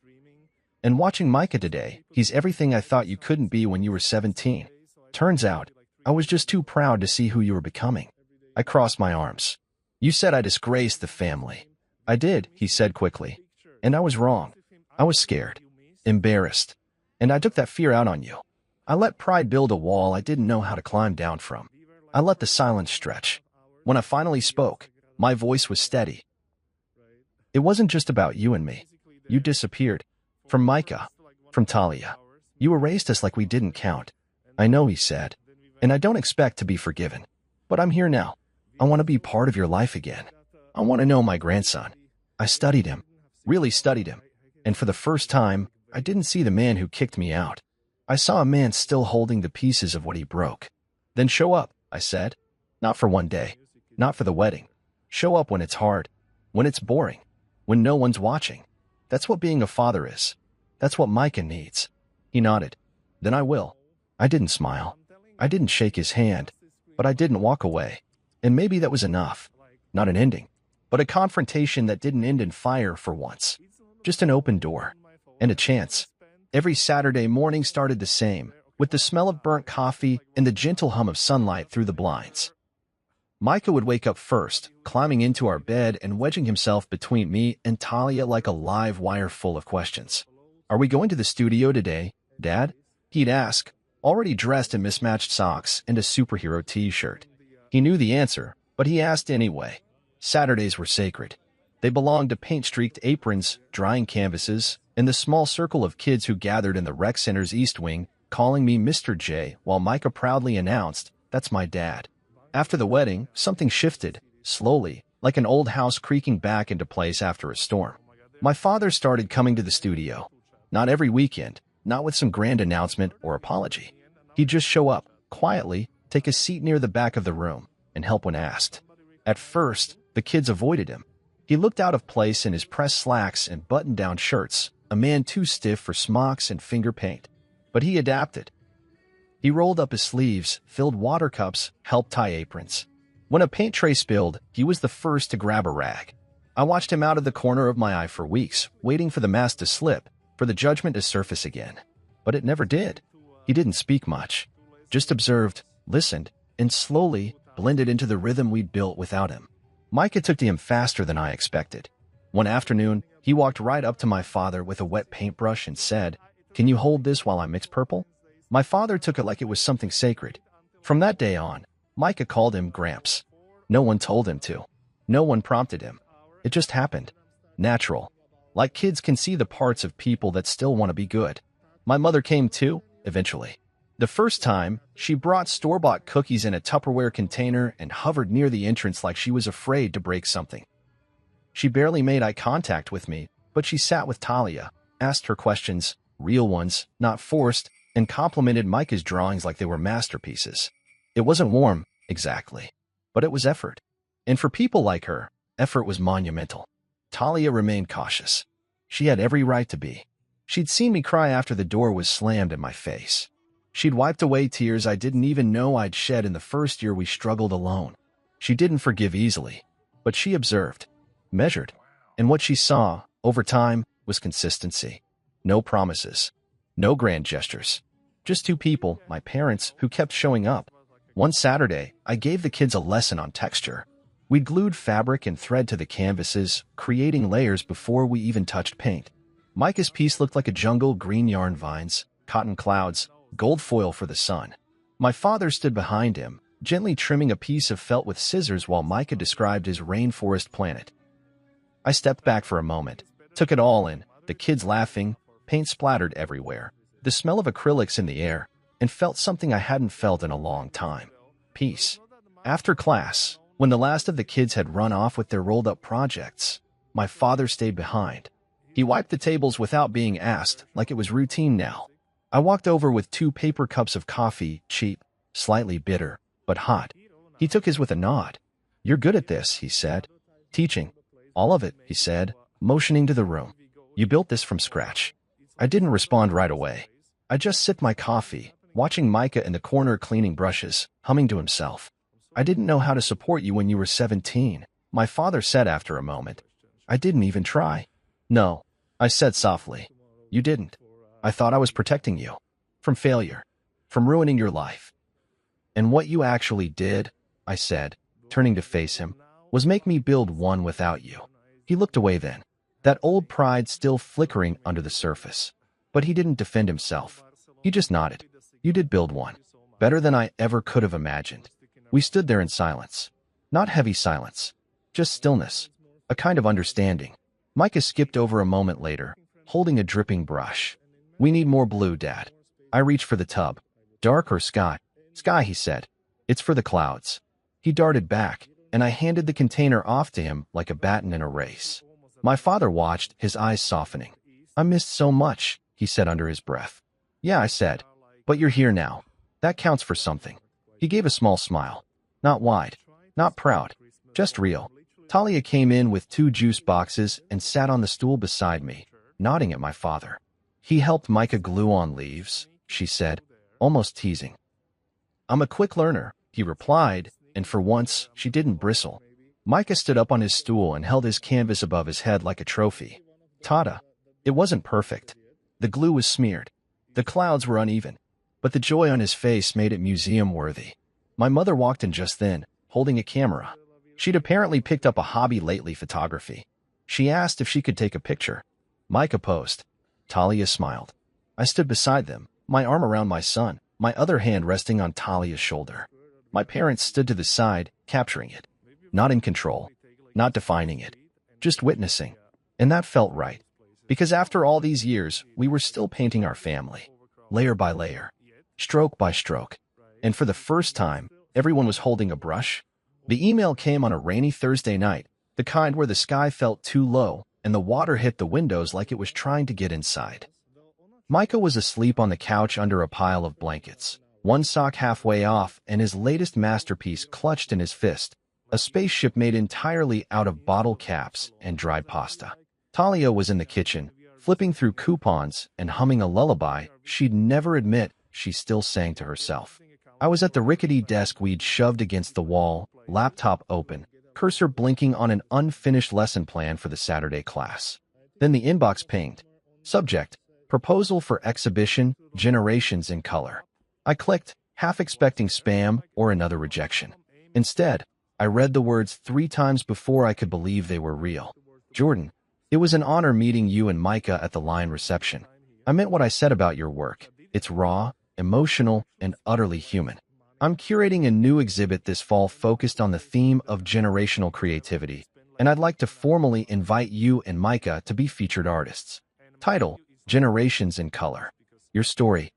And watching Micah today, he's everything I thought you couldn't be when you were 17. Turns out, I was just too proud to see who you were becoming. I crossed my arms. You said I disgraced the family. I did, he said quickly. And I was wrong. I was scared, embarrassed, and I took that fear out on you. I let pride build a wall I didn't know how to climb down from. I let the silence stretch. When I finally spoke, my voice was steady. It wasn't just about you and me. You disappeared. From Micah. From Talia. You erased us like we didn't count. I know, he said. And I don't expect to be forgiven. But I'm here now. I want to be part of your life again. I want to know my grandson. I studied him. Really studied him. And for the first time, I didn't see the man who kicked me out. I saw a man still holding the pieces of what he broke. Then show up, I said. Not for one day. Not for the wedding. Show up when it's hard. When it's boring. When no one's watching. That's what being a father is. That's what Micah needs. He nodded. Then I will. I didn't smile. I didn't shake his hand. But I didn't walk away. And maybe that was enough. Not an ending. But a confrontation that didn't end in fire for once. Just an open door. And a chance. Every Saturday morning started the same, with the smell of burnt coffee and the gentle hum of sunlight through the blinds. Micah would wake up first, climbing into our bed and wedging himself between me and Talia like a live wire full of questions. Are we going to the studio today, Dad? He'd ask, already dressed in mismatched socks and a superhero t-shirt. He knew the answer, but he asked anyway. Saturdays were sacred. They belonged to paint-streaked aprons, drying canvases, and the small circle of kids who gathered in the rec center's east wing, calling me Mr. J, while Micah proudly announced, "That's my dad." After the wedding, something shifted, slowly, like an old house creaking back into place after a storm. My father started coming to the studio. Not every weekend, not with some grand announcement or apology. He'd just show up, quietly, take a seat near the back of the room, and help when asked. At first, the kids avoided him. He looked out of place in his pressed slacks and button-down shirts, a man too stiff for smocks and finger paint. But he adapted. He rolled up his sleeves, filled water cups, helped tie aprons. When a paint tray spilled, he was the first to grab a rag. I watched him out of the corner of my eye for weeks, waiting for the mask to slip, for the judgment to surface again. But it never did. He didn't speak much, just observed, listened, and slowly blended into the rhythm we'd built without him. Micah took to him faster than I expected. One afternoon, he walked right up to my father with a wet paintbrush and said, "Can you hold this while I mix purple?" My father took it like it was something sacred. From that day on, Micah called him Gramps. No one told him to. No one prompted him. It just happened. Natural. Like kids can see the parts of people that still want to be good. My mother came too, eventually. The first time, she brought store-bought cookies in a Tupperware container and hovered near the entrance like she was afraid to break something. She barely made eye contact with me, but she sat with Talia, asked her questions, real ones, not forced, and complimented Micah's drawings like they were masterpieces. It wasn't warm, exactly, but it was effort. And for people like her, effort was monumental. Talia remained cautious. She had every right to be. She'd seen me cry after the door was slammed in my face. She'd wiped away tears I didn't even know I'd shed in the first year we struggled alone. She didn't forgive easily, but she observed, measured, and what she saw, over time, was consistency. No promises. No grand gestures. Just two people, my parents, who kept showing up. One Saturday, I gave the kids a lesson on texture. We'd glued fabric and thread to the canvases, creating layers before we even touched paint. Micah's piece looked like a jungle, green yarn vines, cotton clouds, gold foil for the sun. My father stood behind him, gently trimming a piece of felt with scissors while Micah described his rainforest planet. I stepped back for a moment, took it all in, the kids laughing, paint splattered everywhere, the smell of acrylics in the air, and felt something I hadn't felt in a long time. Peace. After class, when the last of the kids had run off with their rolled-up projects, my father stayed behind. He wiped the tables without being asked, like it was routine now. I walked over with 2 paper cups of coffee, cheap, slightly bitter, but hot. He took his with a nod. "You're good at this," he said. "Teaching." "All of it," he said, motioning to the room. "You built this from scratch." I didn't respond right away. I just sipped my coffee, watching Micah in the corner cleaning brushes, humming to himself. "I didn't know how to support you when you were 17, my father said after a moment. "I didn't even try." "No," I said softly. "You didn't. I thought I was protecting you. From failure. From ruining your life. And what you actually did," I said, turning to face him, "was make me build one without you." He looked away then, that old pride still flickering under the surface. But he didn't defend himself. He just nodded. "You did build one. Better than I ever could have imagined." We stood there in silence. Not heavy silence. Just stillness. A kind of understanding. Micah skipped over a moment later, holding a dripping brush. "We need more blue, Dad." I reached for the tub. "Dark or sky?" "Sky," he said. "It's for the clouds." He darted back, and I handed the container off to him like a baton in a race. My father watched, his eyes softening. "I missed so much," he said under his breath. "Yeah," I said. "But you're here now. That counts for something." He gave a small smile. Not wide, not proud, just real. Talia came in with 2 juice boxes and sat on the stool beside me, nodding at my father. "He helped Micah glue on leaves," she said, almost teasing. "I'm a quick learner," he replied, and for once, she didn't bristle. Micah stood up on his stool and held his canvas above his head like a trophy. "Tata." It wasn't perfect. The glue was smeared. The clouds were uneven, but the joy on his face made it museum-worthy. My mother walked in just then, holding a camera. She'd apparently picked up a hobby lately, photography. She asked if she could take a picture. Micah posed. Talia smiled. I stood beside them, my arm around my son, my other hand resting on Talia's shoulder. My parents stood to the side, capturing it. Not in control, not defining it, just witnessing. And that felt right. Because after all these years, we were still painting our family, layer by layer, stroke by stroke. And for the first time, everyone was holding a brush. The email came on a rainy Thursday night, the kind where the sky felt too low and the water hit the windows like it was trying to get inside. Micah was asleep on the couch under a pile of blankets, one sock halfway off and his latest masterpiece clutched in his fist, a spaceship made entirely out of bottle caps and dried pasta. Talia was in the kitchen, flipping through coupons and humming a lullaby she'd never admit she still sang to herself. I was at the rickety desk we'd shoved against the wall, laptop open, cursor blinking on an unfinished lesson plan for the Saturday class. Then the inbox pinged. Subject: Proposal for Exhibition, Generations in Color. I clicked, half expecting spam or another rejection. Instead, I read the words 3 times before I could believe they were real. Jordan, it was an honor meeting you and Micah at the line reception. I meant what I said about your work. It's raw, emotional, and utterly human. I'm curating a new exhibit this fall focused on the theme of generational creativity, and I'd like to formally invite you and Micah to be featured artists. Title: Generations in Color. Your story,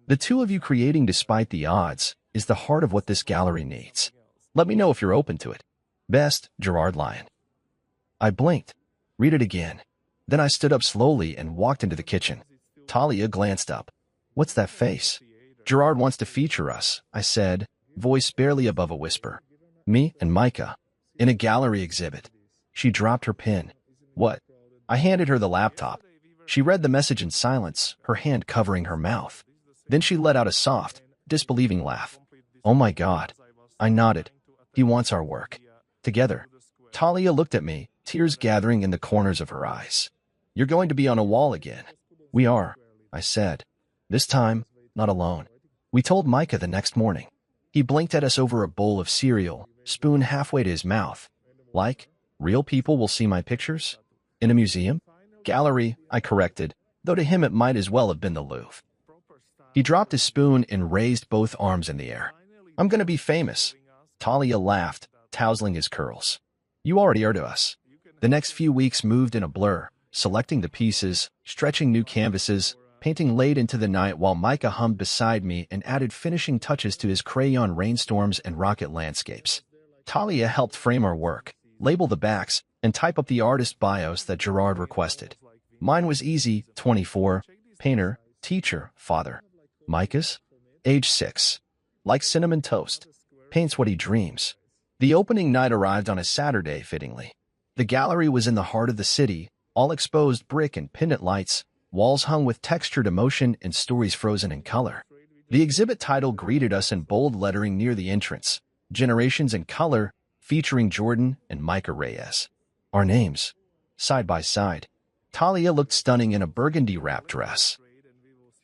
the two of you creating despite the odds, is the heart of what this gallery needs. Let me know if you're open to it. Best, Gerard Lyon. I blinked. Read it again. Then I stood up slowly and walked into the kitchen. Talia glanced up. What's that face? Gerard wants to feature us, I said, voice barely above a whisper. Me and Micah. In a gallery exhibit. She dropped her pen. What? I handed her the laptop. She read the message in silence, her hand covering her mouth. Then she let out a soft, disbelieving laugh. Oh my God. I nodded. He wants our work. Together. Talia looked at me, tears gathering in the corners of her eyes. You're going to be on a wall again. We are, I said. This time, not alone. We told Micah the next morning. He blinked at us over a bowl of cereal, spoon halfway to his mouth. Like, real people will see my pictures? In a museum? Gallery, I corrected, though to him it might as well have been the Louvre. He dropped his spoon and raised both arms in the air. I'm going to be famous. Talia laughed, tousling his curls. You already are to us. The next few weeks moved in a blur, selecting the pieces, stretching new canvases, painting late into the night while Micah hummed beside me and added finishing touches to his crayon rainstorms and rocket landscapes. Talia helped frame our work, label the backs, and type up the artist bios that Gerard requested. Mine was easy, 24, painter, teacher, father. Micah's? Age 6. Like cinnamon toast. Paints what he dreams. The opening night arrived on a Saturday, fittingly. The gallery was in the heart of the city, all exposed brick and pendant lights, walls hung with textured emotion and stories frozen in color. The exhibit title greeted us in bold lettering near the entrance, Generations in Color, featuring Jordan and Micah Reyes. Our names, side by side. Talia looked stunning in a burgundy wrap dress.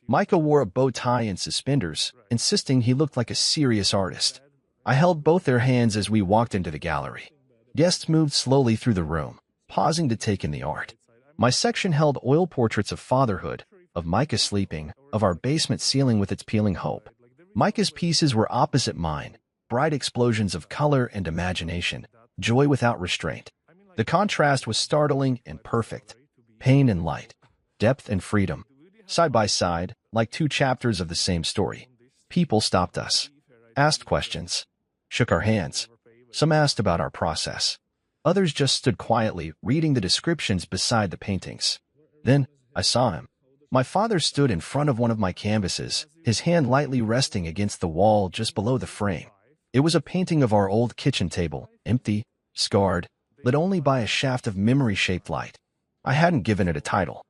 Micah wore a bow tie and suspenders, insisting he looked like a serious artist. I held both their hands as we walked into the gallery. Guests moved slowly through the room, pausing to take in the art. My section held oil portraits of fatherhood, of Micah sleeping, of our basement ceiling with its peeling hope. Micah's pieces were opposite mine, bright explosions of color and imagination, joy without restraint. The contrast was startling and perfect. Pain and light, depth and freedom. Side by side, like two chapters of the same story. People stopped us, asked questions, shook our hands. Some asked about our process. Others just stood quietly, reading the descriptions beside the paintings. Then, I saw him. My father stood in front of one of my canvases, his hand lightly resting against the wall just below the frame. It was a painting of our old kitchen table, empty, scarred, lit only by a shaft of memory-shaped light. I hadn't given it a title.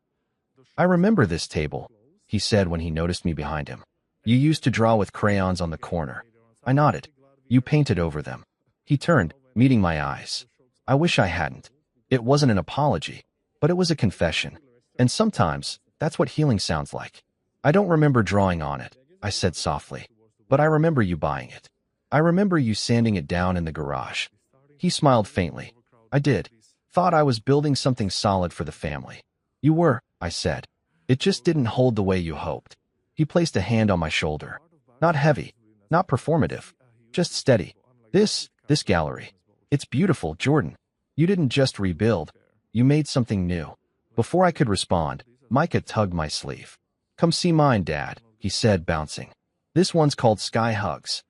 I remember this table, he said when he noticed me behind him. You used to draw with crayons on the corner. I nodded. You painted over them. He turned, meeting my eyes. I wish I hadn't. It wasn't an apology, but it was a confession. And sometimes, that's what healing sounds like. I don't remember drawing on it, I said softly. But I remember you buying it. I remember you sanding it down in the garage. He smiled faintly. I did. Thought I was building something solid for the family. You were, I said. It just didn't hold the way you hoped. He placed a hand on my shoulder. Not heavy, not performative, just steady. This gallery. It's beautiful, Jordan. You didn't just rebuild. You made something new. Before I could respond, Micah tugged my sleeve. Come see mine, Dad, he said, bouncing. This one's called Sky Hugs.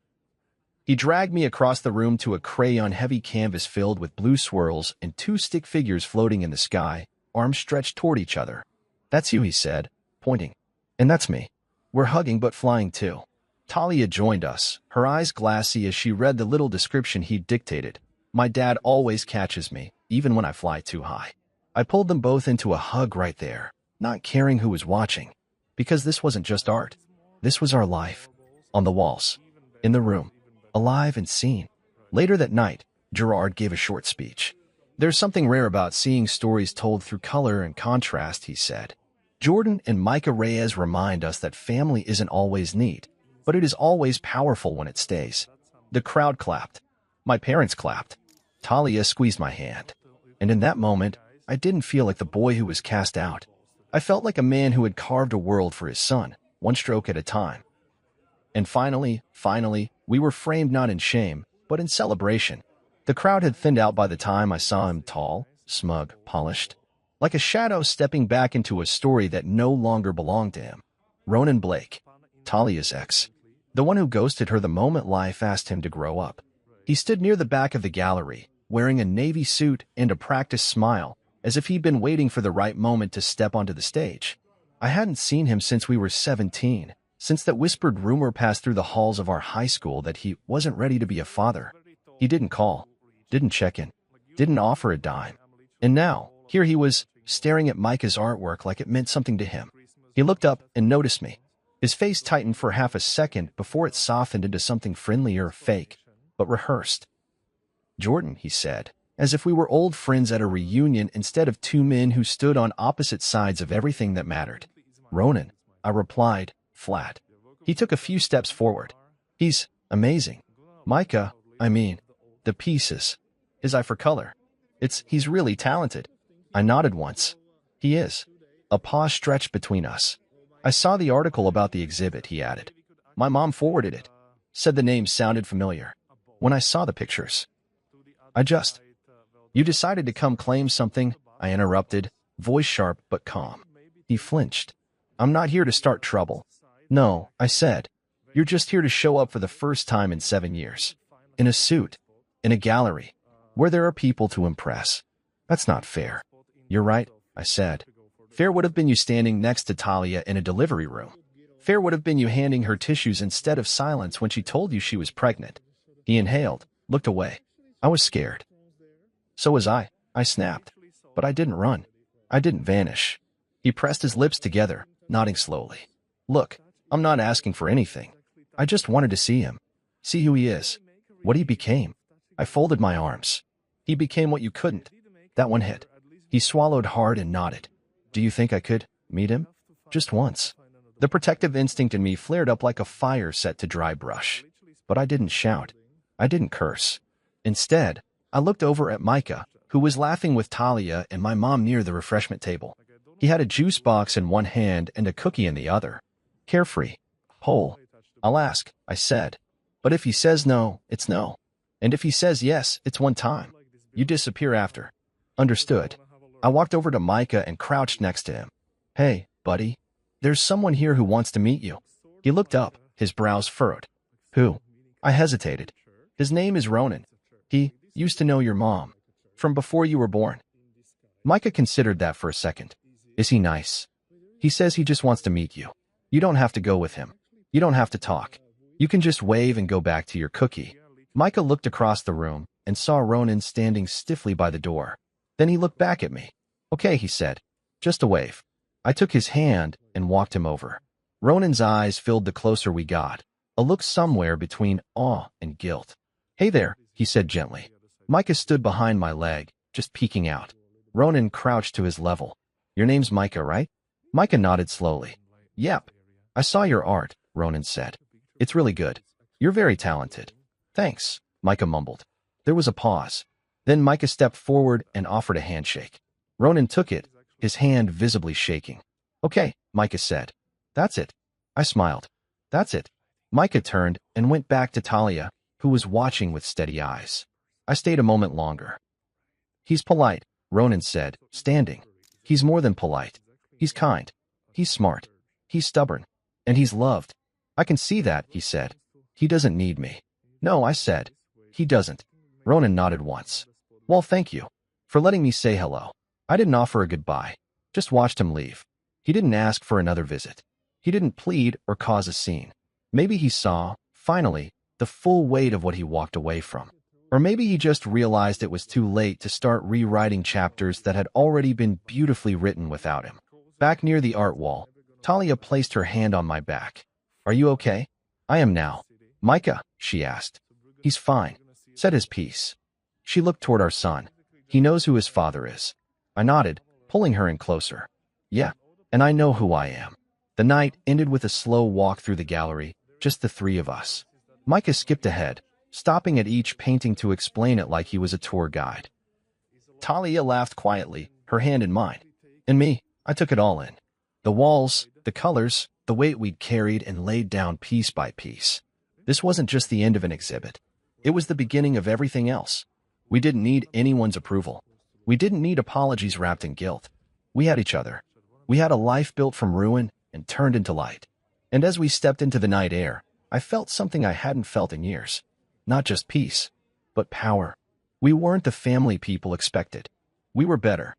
He dragged me across the room to a crayon-heavy canvas filled with blue swirls and two stick figures floating in the sky, arms stretched toward each other. That's you, he said, pointing. And that's me. We're hugging but flying too. Talia joined us, her eyes glassy as she read the little description he'd dictated. My dad always catches me, even when I fly too high. I pulled them both into a hug right there, not caring who was watching. Because this wasn't just art. This was our life. On the walls. In the room. Alive and seen. Later that night, Gerard gave a short speech. There's something rare about seeing stories told through color and contrast, he said. Jordan and Micah Reyes remind us that family isn't always neat, but it is always powerful when it stays. The crowd clapped. My parents clapped. Talia squeezed my hand. And in that moment, I didn't feel like the boy who was cast out. I felt like a man who had carved a world for his son, one stroke at a time. And finally, we were framed not in shame, but in celebration. The crowd had thinned out by the time I saw him, tall, smug, polished. Like a shadow stepping back into a story that no longer belonged to him. Ronan Blake, Talia's ex. The one who ghosted her the moment life asked him to grow up. He stood near the back of the gallery, wearing a navy suit and a practiced smile, as if he'd been waiting for the right moment to step onto the stage. I hadn't seen him since we were 17, Since that whispered rumor passed through the halls of our high school that he wasn't ready to be a father, he didn't call, didn't check in, didn't offer a dime. And now, here he was, staring at Micah's artwork like it meant something to him. He looked up and noticed me. His face tightened for half a second before it softened into something friendlier, fake, but rehearsed. "Jordan," he said, as if we were old friends at a reunion instead of two men who stood on opposite sides of everything that mattered. "Ronan," I replied, flat. He took a few steps forward. "He's amazing. Micah, I mean, the pieces. His eye for color. He's really talented." I nodded once. "He is." A pause stretched between us. "I saw the article about the exhibit," he added. "My mom forwarded it. Said the name sounded familiar. When I saw the pictures, You decided to come claim something," I interrupted, voice sharp but calm. He flinched. "I'm not here to start trouble." "No," I said. "You're just here to show up for the first time in 7 years. In a suit. In a gallery. Where there are people to impress. That's not fair." "You're right," I said. "Fair would have been you standing next to Talia in a delivery room. Fair would have been you handing her tissues instead of silence when she told you she was pregnant." He inhaled, looked away. I was scared. "So was I snapped. But I didn't run. I didn't vanish." He pressed his lips together, nodding slowly. "Look, I'm not asking for anything. I just wanted to see him. See who he is. What he became." I folded my arms. "He became what you couldn't." That one hit. He swallowed hard and nodded. "Do you think I could meet him? Just once?" The protective instinct in me flared up like a fire set to dry brush. But I didn't shout. I didn't curse. Instead, I looked over at Micah, who was laughing with Talia and my mom near the refreshment table. He had a juice box in one hand and a cookie in the other. Carefree. Whole. "I'll ask," I said. "But if he says no, it's no. And if he says yes, it's one time. You disappear after." "Understood." I walked over to Micah and crouched next to him. "Hey, buddy. There's someone here who wants to meet you." He looked up, his brows furrowed. "Who?" I hesitated. "His name is Ronan. He used to know your mom. From before you were born." Micah considered that for a second. "Is he nice?" "He says he just wants to meet you. You don't have to go with him. You don't have to talk. You can just wave and go back to your cookie." Micah looked across the room and saw Ronan standing stiffly by the door. Then he looked back at me. "Okay," he said. "Just a wave." I took his hand and walked him over. Ronan's eyes filled the closer we got, a look somewhere between awe and guilt. "Hey there," he said gently. Micah stood behind my leg, just peeking out. Ronan crouched to his level. "Your name's Micah, right?" Micah nodded slowly. "Yep. I saw your art," Ronan said. "It's really good. You're very talented." "Thanks," Micah mumbled. There was a pause. Then Micah stepped forward and offered a handshake. Ronan took it, his hand visibly shaking. "Okay," Micah said. "That's it." I smiled. "That's it." Micah turned and went back to Talia, who was watching with steady eyes. I stayed a moment longer. "He's polite," Ronan said, standing. "He's more than polite. He's kind. He's smart. He's stubborn. And he's loved." "I can see that," he said. "He doesn't need me." "No," I said. "He doesn't." Ronan nodded once. "Well, thank you for letting me say hello." I didn't offer a goodbye, just watched him leave. He didn't ask for another visit. He didn't plead or cause a scene. Maybe he saw, finally, the full weight of what he walked away from. Or maybe he just realized it was too late to start rewriting chapters that had already been beautifully written without him. Back near the art wall, Talia placed her hand on my back. "Are you okay?" "I am now." "Micah?" she asked. "He's fine," said his piece. She looked toward our son. "He knows who his father is." I nodded, pulling her in closer. "Yeah, and I know who I am." The night ended with a slow walk through the gallery, just the three of us. Micah skipped ahead, stopping at each painting to explain it like he was a tour guide. Talia laughed quietly, her hand in mine. And me, I took it all in. The walls, the colors, the weight we'd carried and laid down piece by piece. This wasn't just the end of an exhibit. It was the beginning of everything else. We didn't need anyone's approval. We didn't need apologies wrapped in guilt. We had each other. We had a life built from ruin and turned into light. And as we stepped into the night air, I felt something I hadn't felt in years. Not just peace, but power. We weren't the family people expected. We were better.